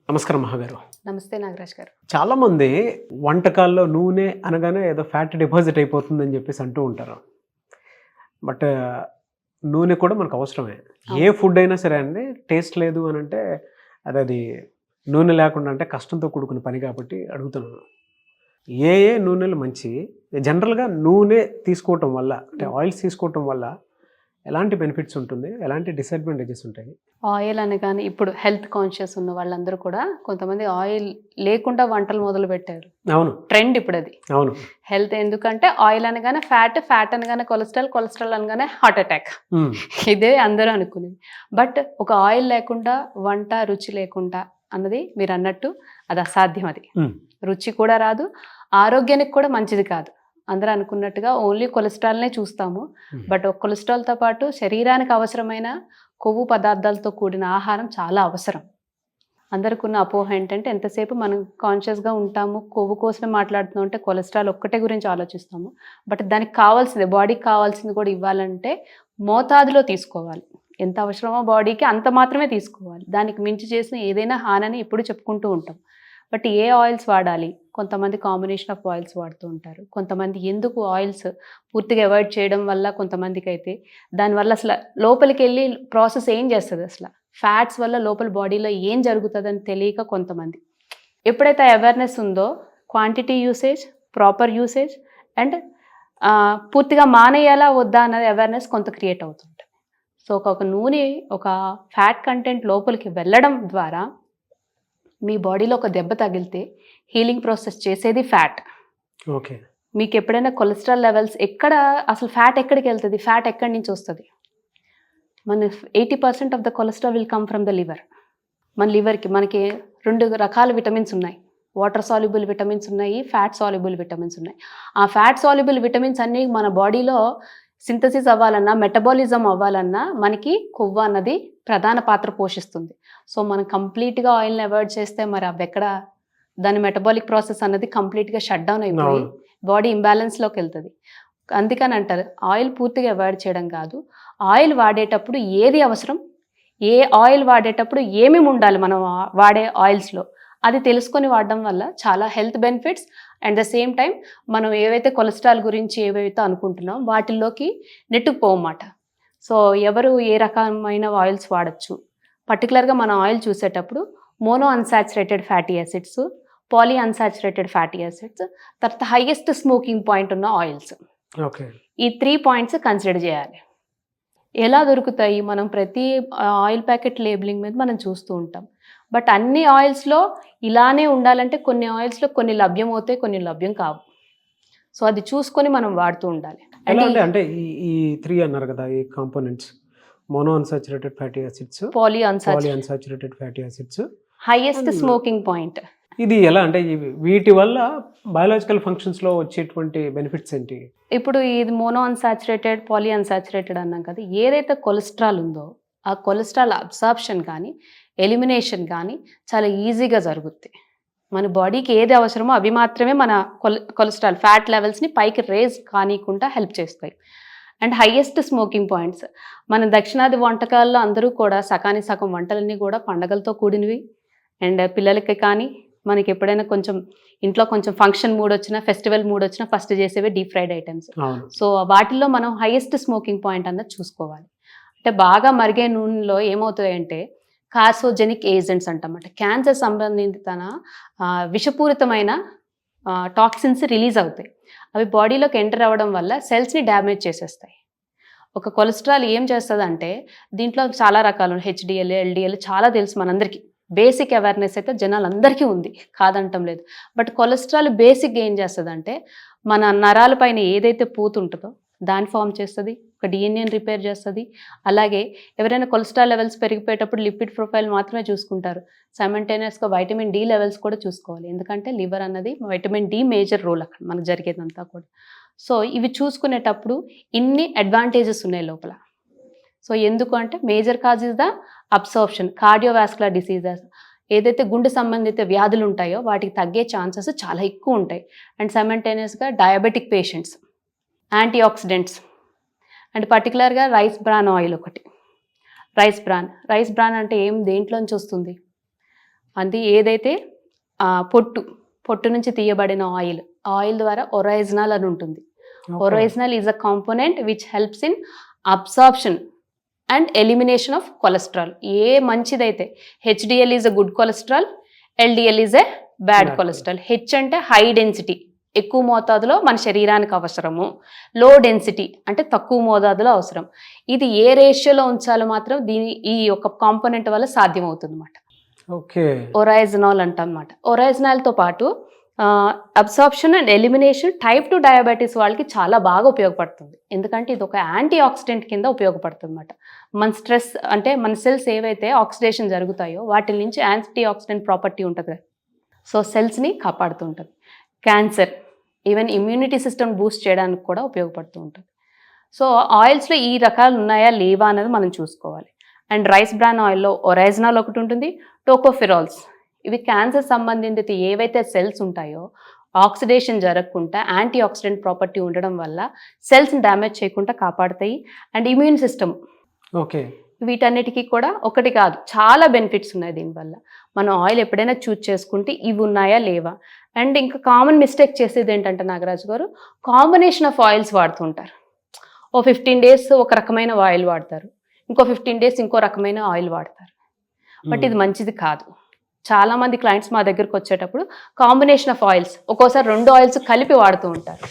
నమస్కారం మహాగారు. నమస్తే నాగరాజ్ గారు. చాలామంది వంటకాల్లో నూనె అనగానే ఏదో ఫ్యాట్ డిపాజిట్ అయిపోతుందని చెప్పేసి అంటూ ఉంటారు. బట్ నూనె కూడా మనకు అవసరమే. ఏ ఫుడ్ అయినా సరే అండి, టేస్ట్ లేదు అని అంటే అది నూనె లేకుండా అంటే కష్టంతో కూడుకున్న పని కాబట్టి అడుగుతున్నాను. ఏ ఏ నూనెలు మంచి? జనరల్గా నూనె తీసుకోవటం వల్ల అంటే ఆయిల్స్ తీసుకోవటం వల్ల ఎలాంటి బెనిఫిట్స్ ఉంటుంది, ఎలాంటి డిసడ్వాంటేజెస్ ఉంటాయి? ఆయిల్ అనగానే ఇప్పుడు హెల్త్ కాన్షియస్ ఉన్న వాళ్ళందరూ కూడా కొంతమంది ఆయిల్ లేకుండా వంటలు మొదలు పెట్టారు. అవును, ట్రెండ్ ఇప్పుడు అది. అవును. హెల్త్ ఎందుకంటే ఆయిల్ అనగానే ఫ్యాట్ అనగానే కొలెస్ట్రాల్ అనగానే హార్ట్ అటాక్. ఇదే అందరూ అనుకునేది. బట్ ఒక ఆయిల్ లేకుండా వంట రుచి లేకుండా అన్నది మీరు అన్నట్టు అది అసాధ్యం. అది రుచి కూడా రాదు, ఆరోగ్యానికి కూడా మంచిది కాదు. అందరూ అనుకున్నట్టుగా ఓన్లీ కొలెస్ట్రాల్నే చూస్తాము. బట్ కొలెస్ట్రాల్తో పాటు శరీరానికి అవసరమైన కొవ్వు పదార్థాలతో కూడిన ఆహారం చాలా అవసరం. అందరికి ఉన్న అపోహ ఏంటంటే ఎంతసేపు మనం కాన్షియస్గా ఉంటాము, కొవ్వు కోసమే మాట్లాడుతున్నాం అంటే కొలెస్ట్రాల్ ఒక్కటే గురించి ఆలోచిస్తాము. బట్ దానికి కావాల్సింది, బాడీకి కావాల్సింది కూడా ఇవ్వాలంటే మోతాదులో తీసుకోవాలి. ఎంత అవసరమో బాడీకి అంత మాత్రమే తీసుకోవాలి. దానికి మించి చేసిన ఏదైనా హానని ఎప్పుడు చెప్పుకుంటూ ఉంటాం. బట్ ఏ ఆయిల్స్ వాడాలి? కొంతమంది కాంబినేషన్ ఆఫ్ ఆయిల్స్ వాడుతూ ఉంటారు. కొంతమంది ఎందుకు ఆయిల్స్ పూర్తిగా అవాయిడ్ చేయడం వల్ల కొంతమందికి అయితే దానివల్ల అసలు లోపలికి వెళ్ళి ప్రాసెస్ ఏం చేస్తుంది, అసలు ఫ్యాట్స్ వల్ల లోపల బాడీలో ఏం జరుగుతుందని తెలియక కొంతమంది. ఎప్పుడైతే అవేర్నెస్ ఉందో quantity usage, proper usage and పూర్తిగా మానేయాలా వద్దా అన్నది అవేర్నెస్ కొంత క్రియేట్ అవుతుంటుంది. సో ఒక నూనె ఒక ఫ్యాట్ కంటెంట్ లోపలికి వెళ్ళడం ద్వారా మీ బాడీలో ఒక దెబ్బ తగిలితే హీలింగ్ ప్రాసెస్ చేసేది ఫ్యాట్. ఓకే. మీకు ఎప్పుడైనా కొలెస్ట్రాల్ లెవెల్స్ ఎక్కడ, అసలు ఫ్యాట్ ఎక్కడికి వెళ్తుంది, ఫ్యాట్ ఎక్కడి నుంచి వస్తుంది? మన 80% of the cholesterol will come from the liver. మన లివర్కి మనకి 2 రకాల విటమిన్స్ ఉన్నాయి. వాటర్ సాల్యుబుల్ విటమిన్స్ ఉన్నాయి, ఫ్యాట్ సాల్యుబుల్ విటమిన్స్ ఉన్నాయి. ఆ ఫ్యాట్ సాల్యుబుల్ విటమిన్స్ అన్నీ మన బాడీలో సింథసిస్ అవ్వాలన్నా, మెటబాలిజం అవ్వాలన్నా మనకి కొవ్వు అన్నది ప్రధాన పాత్ర పోషిస్తుంది. సో మనం కంప్లీట్గా ఆయిల్ని అవాయిడ్ చేస్తే మరి అవి ఎక్కడ, దాని మెటబాలిక్ ప్రాసెస్ అన్నది కంప్లీట్గా షట్ డౌన్ అయిపోయి బాడీ ఇంబ్యాలెన్స్లోకి వెళ్తుంది. అందుకని అంటారు ఆయిల్ పూర్తిగా అవాయిడ్ చేయడం కాదు, ఆయిల్ వాడేటప్పుడు ఏది అవసరం, ఏ ఆయిల్ వాడేటప్పుడు ఏమేమి ఉండాలి మనం వాడే ఆయిల్స్లో, అది తెలుసుకొని వాడడం వల్ల చాలా health benefits and the same time మనం ఏవైతే కొలెస్ట్రాల్ గురించి ఏవైతే అనుకుంటున్నాం వాటిల్లోకి నెట్టుకుపోవన్నమాట. సో ఎవరు ఏ రకమైన ఆయిల్స్ వాడచ్చు, పర్టికులర్గా మన ఆయిల్ చూసేటప్పుడు mono unsaturated fatty acids, poly unsaturated fatty acids, తర్వాత హైయెస్ట్ స్మోకింగ్ పాయింట్ ఉన్న ఆయిల్స్. ఓకే. ఈ 3 పాయింట్స్ కన్సిడర్ చేయాలి. ఎలా దొరుకుతాయి? మనం ప్రతి ఆయిల్ ప్యాకెట్ లేబులింగ్ మీద మనం చూస్తూ ఉంటాం. బట్ అన్ని ఆయిల్స్లో ఇలానే ఉండాలంటే కొన్ని ఆయిల్స్లో కొన్ని లభ్యం అవుతాయి, కొన్ని లభ్యం కావు. సో అది చూసుకొని మనం వాడుతూ ఉండాలి. అంటే ఈ 3 అన్నారు కదా, ఈ components mono unsaturated fatty acids, poly unsaturated fatty acids, highest smoking point. ఇది ఎలా అంటే వీటి వల్ల బయాలజికల్ ఫంక్షన్స్లో వచ్చేటువంటి బెనిఫిట్స్ ఏంటి? ఇప్పుడు ఇది మోనో అన్సాచురేటెడ్, పాలీ అన్సాచురేటెడ్ అన్నాం కదా, ఏదైతే కొలెస్ట్రాల్ ఉందో ఆ కొలెస్ట్రాల్ అబ్సార్ప్షన్ కానీ ఎలిమినేషన్ కానీ చాలా ఈజీగా జరుగుద్ది. మన బాడీకి ఏది అవసరమో అవి మాత్రమే మన కొలెస్ట్రాల్ ఫ్యాట్ లెవెల్స్ని పైకి రేజ్ కానికుండా హెల్ప్ చేస్తాయి. And highest smoking points. మన దక్షిణాది వంటకాల్లో అందరూ కూడా సకానికి సగం వంటలన్నీ కూడా పండగలతో కూడినవి. అండ్ పిల్లలకి కానీ మనకి ఎప్పుడైనా కొంచెం ఇంట్లో కొంచెం ఫంక్షన్ మూడ్ వచ్చినా, ఫెస్టివల్ మూడ్ వచ్చినా ఫస్ట్ చేసేవి డీప్ ఫ్రైడ్ ఐటమ్స్. సో వాటిల్లో మనం హైయెస్ట్ స్మోకింగ్ పాయింట్ అన్నది చూసుకోవాలి. అంటే బాగా మరిగే నూనెలో ఏమవుతాయంటే కార్సోజెనిక్ ఏజెంట్స్ అంటామట, క్యాన్సర్ సంబంధిత విషపూరితమైన టాక్సిన్స్ రిలీజ్ అవుతాయి. అవి బాడీలోకి ఎంటర్ అవ్వడం వల్ల సెల్స్ని డ్యామేజ్ చేసేస్తాయి. ఒక కొలెస్ట్రాల్ ఏం చేస్తుందంటే దీంట్లో చాలా రకాలు, హెచ్డిఎల్, ఎల్డిఎల్ చాలా తెలుసు మనందరికీ. బేసిక్ అవేర్నెస్ అయితే జనాలందరికీ ఉంది, కాదంటం లేదు. బట్ కొలెస్ట్రాల్ బేసిక్గా ఏం చేస్తుందంటే మన నరాల పైన ఏదైతే పూత ఉంటుందో దాన్ని ఫామ్ చేస్తుంది, ఒక డిఎన్ఏని రిపేర్ చేస్తుంది. అలాగే ఎవరైనా కొలెస్ట్రాల్ లెవెల్స్ పెరిగిపోయేటప్పుడు లిపిడ్ ప్రొఫైల్ మాత్రమే చూసుకుంటారు, సైమల్టేనియస్గా వైటమిన్ డి లెవెల్స్ కూడా చూసుకోవాలి. ఎందుకంటే లివర్ అన్నది వైటమిన్ డి మేజర్ రోల్ అక్కడ మనకు జరిగేదంతా కూడా. సో ఇవి చూసుకునేటప్పుడు ఇన్ని అడ్వాంటేజెస్ ఉన్నాయి లోపల. సో ఎందుకు అంటే major cause is the absorption. Cardiovascular diseases, ఏదైతే గుండె సంబంధిత వ్యాధులు ఉంటాయో వాటికి తగ్గే ఛాన్సెస్ చాలా ఎక్కువ ఉంటాయి. అండ్ సైమల్టేనియస్గా diabetic patients, antioxidants and పర్టికులర్గా రైస్ బ్రాన్ ఆయిల్ ఒకటి. రైస్ బ్రాన్ అంటే ఏం, దేంట్లోంచి వస్తుంది? అది ఏదైతే పొట్టు నుంచి తీయబడిన ఆయిల్ ద్వారా ఒరైజినల్ అని ఉంటుంది. Oryzanol is a component which helps in absorption and elimination of cholesterol. ఏ మంచిదైతే HDL is a good cholesterol, LDL is a bad cholesterol. H అంటే హై డెన్సిటీ, ఎక్కువ మోతాదులో మన శరీరానికి అవసరము. లో డెన్సిటీ అంటే తక్కువ మోతాదులో అవసరం. ఇది ఏ రేషియోలో ఉంచాలో మాత్రం ఈ యొక్క కాంపోనెంట్ వల్ల సాధ్యం అవుతుంది అన్నమాట. ఓకే, ఒరైజినాల్ అంటాం అన్నమాట. ఒరైజినాల్తో పాటు absorption and elimination type 2 diabetes వాళ్ళకి చాలా బాగా ఉపయోగపడుతుంది. ఎందుకంటే ఇది ఒక యాంటీ ఆక్సిడెంట్ కింద ఉపయోగపడుతుంది అన్నమాట. మన స్ట్రెస్ అంటే మన సెల్స్ ఏవైతే ఆక్సిడేషన్ జరుగుతాయో వాటి నుంచి యాంటీ ఆక్సిడెంట్ ప్రాపర్టీ ఉంటుంది కదా, సో సెల్స్ని కాపాడుతూ ఉంటుంది. Cancer, even immunity system Boost చేయడానికి కూడా ఉపయోగపడుతూ ఉంటుంది. సో ఆయిల్స్లో ఈ రకాలు ఉన్నాయా లేవా అనేది మనం చూసుకోవాలి. అండ్ రైస్ బ్రాన్ ఆయిల్లో ఒరైజినాల్ ఒకటి ఉంటుంది, టోకోఫెరాల్స్. ఇవి క్యాన్సర్ సంబంధిత ఏవైతే సెల్స్ ఉంటాయో ఆక్సిడేషన్ జరగకుండా యాంటీ ఆక్సిడెంట్ ప్రాపర్టీ ఉండడం వల్ల సెల్స్ని డ్యామేజ్ చేయకుండా కాపాడుతాయి. అండ్ ఇమ్యూన్ సిస్టమ్, ఓకే, వీటన్నిటికీ కూడా ఒకటి కాదు చాలా బెనిఫిట్స్ ఉన్నాయి దీనివల్ల. మనం ఆయిల్ ఎప్పుడైనా చూజ్ చేసుకుంటే ఇవి ఉన్నాయా లేవా. అండ్ ఇంకా కామన్ మిస్టేక్ చేసేది ఏంటంటే నాగరాజు గారు, కాంబినేషన్ ఆఫ్ ఆయిల్స్ వాడుతుంటారు. 15 days ఒక రకమైన ఆయిల్ వాడతారు, ఇంకో 15 days ఇంకో రకమైన ఆయిల్ వాడతారు. బట్ ఇది మంచిది కాదు. చాలా మంది క్లయింట్స్ మా దగ్గరకు వచ్చేటప్పుడు కాంబినేషన్ ఆఫ్ ఆయిల్స్, ఒక్కోసారి 2 ఆయిల్స్ కలిపి వాడుతూ ఉంటారు.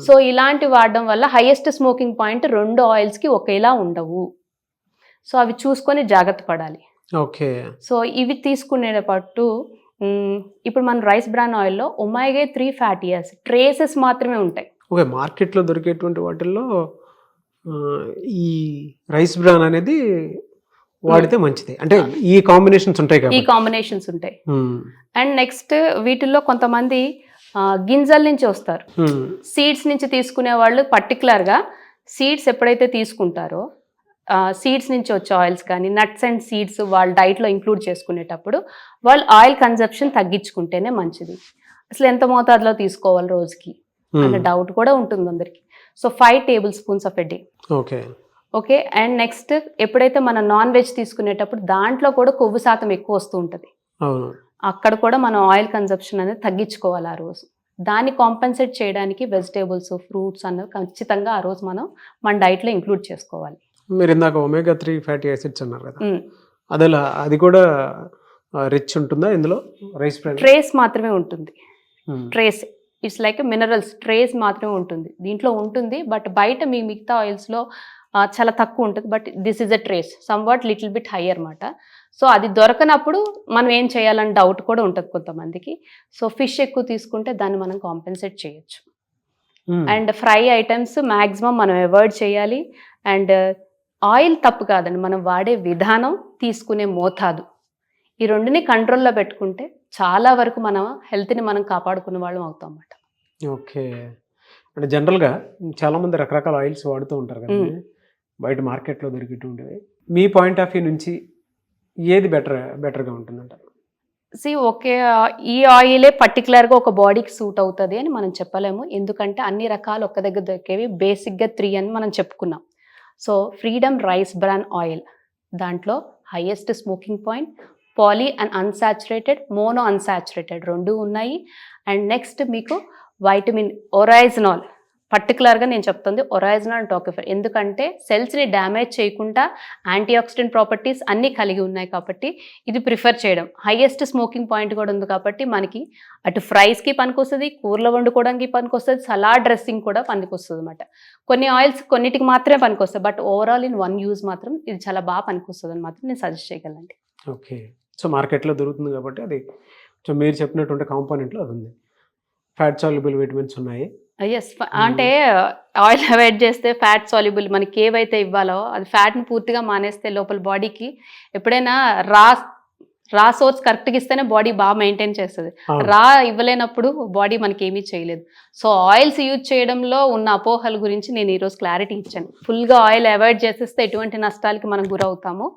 సో ఇలాంటి వాడడం వల్ల హైయెస్ట్ స్మోకింగ్ పాయింట్ 2 ఆయిల్స్కి ఒకేలా ఉండవు. సో అవి చూసుకొని జాగ్రత్త పడాలి. ఓకే, సో ఇవి తీసుకునేటప్పుడు ఇప్పుడు మన రైస్ బ్రాన్ ఆయిల్లో ఒమేగా 3 ఫ్యాటీ యాసిడ్ ట్రేసెస్ మాత్రమే ఉంటాయి. ఓకే, మార్కెట్లో దొరికేటువంటి వాటిల్లో ఈ రైస్ బ్రాన్ అనేది వాడితే మంచిది అంటే ఈ కాంబినేషన్స్ ఉంటాయి కదా, ఈ కాంబినేషన్స్ ఉంటాయి. అండ్ నెక్స్ట్ వీటిల్లో కొంతమంది గింజల నుంచి వస్తారు, సీడ్స్ నుంచి తీసుకునే వాళ్ళు పర్టికులర్గా సీడ్స్ ఎప్పుడైతే తీసుకుంటారో సీడ్స్ నుంచి వచ్చే ఆయిల్స్ కానీ నట్స్ అండ్ సీడ్స్ వాళ్ళ డైట్లో ఇంక్లూడ్ చేసుకునేటప్పుడు వాళ్ళు ఆయిల్ కన్సంప్షన్ తగ్గించుకుంటేనే మంచిది. అసలు ఎంత మోతాదులో తీసుకోవాలి రోజుకి అన్న డౌట్ కూడా ఉంటుంది అందరికి. So 5 tablespoons of a day. Okay. And next ఎప్పుడైతే మనం నాన్ వెజ్ తీసుకునేటప్పుడు దాంట్లో కూడా కొవ్వు శాతం ఎక్కువ వస్తూ ఉంటుంది, అక్కడ కూడా మనం ఆయిల్ కన్సంప్షన్ అనేది తగ్గించుకోవాలి ఆ రోజు. దాన్ని కాంపెన్సేట్ చేయడానికి వెజిటేబుల్స్ ఫ్రూట్స్ అన్నది ఖచ్చితంగా ఆ రోజు మనం మన డైట్లో ఇంక్లూడ్ చేసుకోవాలి. మీరు ఇందాక ఒమేగా 3 ఫ్యాటీ యాసిడ్స్ అన్నారు కదా, అది కూడా రిచ్ ఉంటుందా ఇందులో? రైస్ బ్రాన్ ట్రేస్ మాత్రమే ఉంటుంది, trace it's like minerals, trace మాత్రమే ఉంటుంది దీంట్లో ఉంటుంది. బట్ బయట మీ మిగతా ఆయిల్స్లో చాలా తక్కువ ఉంటుంది. But this is a trace somewhat little bit high అనమాట. సో అది దొరకనప్పుడు మనం ఏం చేయాలని డౌట్ కూడా ఉంటుంది కొంతమందికి. సో ఫిష్ ఎక్కువ తీసుకుంటే దాన్ని మనం కాంపెన్సేట్ చేయొచ్చు. అండ్ ఫ్రై ఐటమ్స్ మ్యాక్సిమం మనం అవాయిడ్ చేయాలి. అండ్ ఆయిల్ తప్పు కాదండి, మనం వాడే విధానం, తీసుకునే మోతాదు, ఈ రెండుని కంట్రోల్లో పెట్టుకుంటే చాలా వరకు మనం హెల్త్ని మనం కాపాడుకునే వాళ్ళం అవుతాం అన్నమాట. ఓకే, అంటే జనరల్గా చాలామంది రకరకాల ఆయిల్స్ వాడుతూ ఉంటారు కదా బయట మార్కెట్లో దొరికేటువంటివి. మీ పాయింట్ ఆఫ్ వ్యూ నుంచి ఏది బెటర్గా ఉంటుందంటారు? ఓకే, ఈ ఆయిలే పర్టికులర్గా ఒక బాడీకి సూట్ అవుతుంది అని మనం చెప్పలేము. ఎందుకంటే అన్ని రకాలు ఒక్క దగ్గర దొరికేవి బేసిక్గా 3 అని మనం చెప్పుకున్నాం. So freedom rice bran oil దాంట్లో highest smoking point, poly and unsaturated, mono unsaturated 2 ఉన్నాయి. అండ్ నెక్స్ట్ మీకు వైటమిన్ ఒరైజినాల్, పర్టికులర్గా నేను చెప్తుంది ఒరైజినాల్ టోకోఫెర్, ఎందుకంటే సెల్స్ని డ్యామేజ్ చేయకుండా యాంటీ ఆక్సిడెంట్ ప్రాపర్టీస్ అన్నీ కలిగి ఉన్నాయి కాబట్టి ఇది ప్రిఫర్ చేయడం. హైయెస్ట్ స్మోకింగ్ పాయింట్ కూడా ఉంది కాబట్టి మనకి అటు ఫ్రైస్కి పనికొస్తుంది, కూరలో వండుకోవడానికి పనికొస్తుంది, సలాడ్ డ్రెస్సింగ్ కూడా పనికొస్తుంది అన్నమాట. కొన్ని ఆయిల్స్ కొన్నిటికి మాత్రమే పనికొస్తాయి, but overall in one use మాత్రం ఇది చాలా బాగా పనికొస్తుంది అని మాత్రం నేను సజెస్ట్ చేయగలండి. ఓకే, సో మార్కెట్లో దొరుకుతుంది కాబట్టి అది సో మీరు చెప్పినటువంటి కాంపోనెంట్లో అది ఉంది. ఫ్యాట్ సాల్యుబుల్ విటమిన్స్ ఉన్నాయి. ఎస్, అంటే ఆయిల్ అవాయిడ్ చేస్తే ఫ్యాట్ సాల్యుబుల్ మనకి ఏవైతే ఇవ్వాలో అది ఫ్యాట్ని పూర్తిగా మానేస్తే లోపల బాడీకి ఎప్పుడైనా రా సోర్స్ కరెక్ట్గా ఇస్తేనే బాడీ బాగా మెయింటైన్ చేస్తుంది. రా ఇవ్వలేనప్పుడు బాడీ మనకి ఏమీ చేయలేదు. సో ఆయిల్స్ యూజ్ చేయడంలో ఉన్న అపోహల గురించి నేను ఈరోజు క్లారిటీ ఇచ్చాను. ఫుల్గా ఆయిల్ అవాయిడ్ చేసేస్తే ఎటువంటి నష్టాలకి మనం గురవుతాము.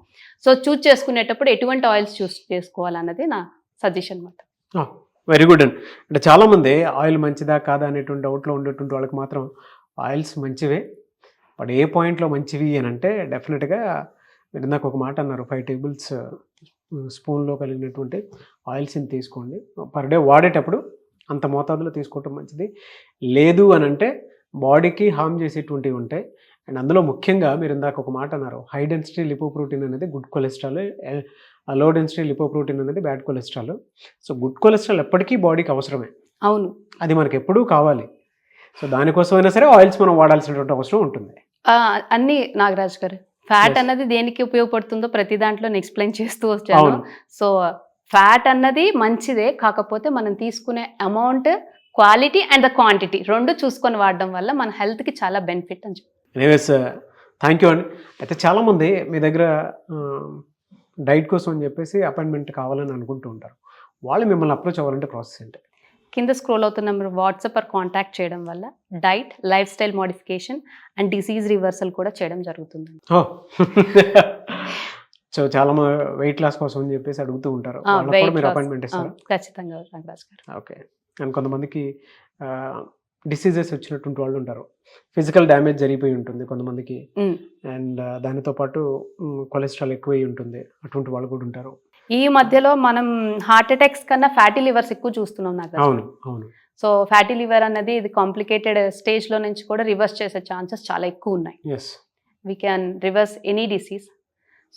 సో చూజ్ చేసుకునేటప్పుడు ఎటువంటి ఆయిల్స్ చూస్ చేసుకోవాలన్నది నా సజెషన్ అన్నమాట. వెరీ గుడ్ అండి. అంటే చాలామంది ఆయిల్ మంచిదా కాదా అనేటువంటి డౌట్లో ఉండేటువంటి వాళ్ళకి మాత్రం ఆయిల్స్ మంచివే, బట్ ఏ పాయింట్లో మంచివి అని అంటే డెఫినెట్గా మీరు నాకు ఒక మాట అన్నారు 5 స్పూన్లో కలిగినటువంటి ఆయిల్స్ని తీసుకోండి. పర్ డే వాడేటప్పుడు అంత మోతాదులో తీసుకోవటం మంచిది. లేదు అని అంటే బాడీకి హార్మ్ చేసేటువంటివి ఉంటాయి. అండ్ అందులో ముఖ్యంగా మీరు ఇందాక ఒక మాట అన్నారు, హై డెన్సిటీ లిపోప్రోటీన్ అనేది good cholesterol, low density lipoprotein అనేది bad cholesterol. So good cholesterol ఎప్పటికీ బాడీకి అవసరమే, అవును, అది మనకి ఎప్పుడూ కావాలి. సో దానికోసమైనా సరే ఆయిల్స్ మనం వాడాల్సినటువంటి అవసరం ఉంటుంది. అన్ని నాగరాజ్ గారు, ఫ్యాట్ Yes. అన్నది దేనికి ఉపయోగపడుతుందో ప్రతి దాంట్లో ఎక్స్ప్లెయిన్ చేస్తూ వచ్చాను. అవును. సో ఫ్యాట్ అన్నది మంచిదే, కాకపోతే మనం తీసుకునే amount, quality and the quantity రెండు చూసుకొని వాడడం వల్ల మన హెల్త్కి చాలా బెనిఫిట్ అని చెప్పి. ఎనీవేస్ థ్యాంక్ యూ అండి. అయితే చాలామంది మీ దగ్గర డైట్ కోసం అని చెప్పేసి అపాయింట్మెంట్ కావాలని అనుకుంటూ ఉంటారు. వాళ్ళు మిమ్మల్ని అప్రోచ్ అవ్వాలంటే ప్రాసెస్ ఏంటి? కింద స్క్రోల్ అవుతున్న నెంబర్ వాట్సాప్ ఆర్ కాంటాక్ట్ చేయడం వల్ల diet, life style modification and disease reversal కూడా చేయడం జరుగుతుంది. సో చాలా వెయిట్ లాస్ కోసం అని చెప్పేసి అడుగుతూ ఉంటారు. వాళ్ళకి కూడా మీరు అపాయింట్మెంట్ ఇస్తారా? ఖచ్చితంగా నాగరాజ్ గారు. ఓకే. అండ్ కొంతమందికి డిసీజెస్ వచ్చినటువంటి వాళ్ళు ఉంటారు, ఫిజికల్ డ్యామేజ్ జరిగిపోయి ఉంటుంది కొంతమందికి, అండ్ దానితో పాటు కొలెస్ట్రాల్ ఎక్కువై ఉంటుంది, అటువంటి వాళ్ళు కూడా ఉంటారు. ఈ మధ్యలో మనం హార్ట్ అటాక్స్ కన్నా ఫ్యాటీ లివర్స్ ఎక్కువ చూస్తున్నాం నాగరాజ్. అవును అవును. సో ఫ్యాటీ లివర్ అన్నది ఇది కాంప్లికేటెడ్ స్టేజ్లో నుంచి కూడా రివర్స్ చేసే ఛాన్సెస్ చాలా ఎక్కువ ఉన్నాయి. Yes, we can reverse any disease.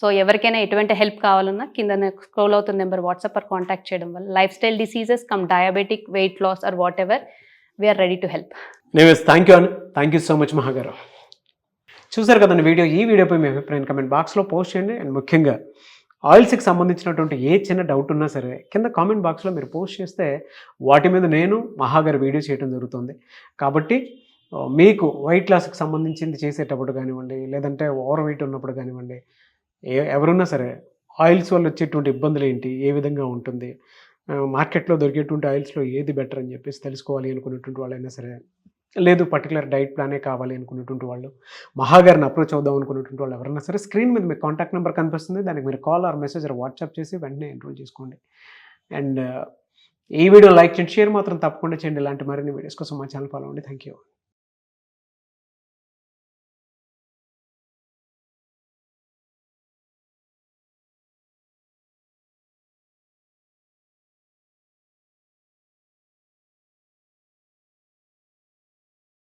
So ఎవరికైనా ఎటువంటి హెల్ప్ కావాలన్నా కింద స్క్రోల్ అవుతున్న నెంబర్ వాట్సాప్ ఆర్ కాంటాక్ట్ చేయడం వల్ల life style diseases come diabetic, weight loss or whatever, we are ready to help. Thank you అండి. Thank you so much Maha గారు. చూసారు కదండి వీడియో. ఈ వీడియోపై మీ అభిప్రాయం కమెంట్ బాక్స్లో పోస్ట్ చేయండి. అండ్ ముఖ్యంగా ఆయిల్స్కి సంబంధించినటువంటి ఏ చిన్న డౌట్ ఉన్నా సరే కింద కామెంట్ బాక్స్లో మీరు పోస్ట్ చేస్తే వాటి మీద నేను మహా గారు వీడియో చేయడం జరుగుతుంది. కాబట్టి మీకు వెయిట్ లాస్కి సంబంధించింది చేసేటప్పుడు కానివ్వండి, లేదంటే ఓవర్ వెయిట్ ఉన్నప్పుడు కానివ్వండి, ఎవరున్నా సరే ఆయిల్స్ వల్ల వచ్చేటువంటి ఇబ్బందులు ఏంటి, ఏ విధంగా ఉంటుంది, మార్కెట్లో దొరికేటువంటి ఆయిల్స్లో ఏది బెటర్ అని చెప్పేసి తెలుసుకోవాలి అనుకున్నటువంటి వాళ్ళైనా సరే, లేదు పర్టికులర్ డైట్ ప్లానే కావాలి అనుకున్నటువంటి వాళ్ళు, మహా గారిని అప్రోచ్ అవుదాం అనుకున్నటువంటి వాళ్ళు ఎవరైనా సరే స్క్రీన్ మీద మీకు కాంటాక్ట్ నెంబర్ కనిపిస్తుంది, దానికి మీరు call or message or WhatsApp చేసి వెంటనే ఎన్రోల్ చేసుకోండి. అండ్ ఈ వీడియో లైక్ చేయండి, షేర్ మాత్రం తప్పకుండా చేయండి. ఇలాంటి మరిన్ని వీడియోస్ కోసం మా ఛానల్ ఫాలో అవ్వండి. Thank you.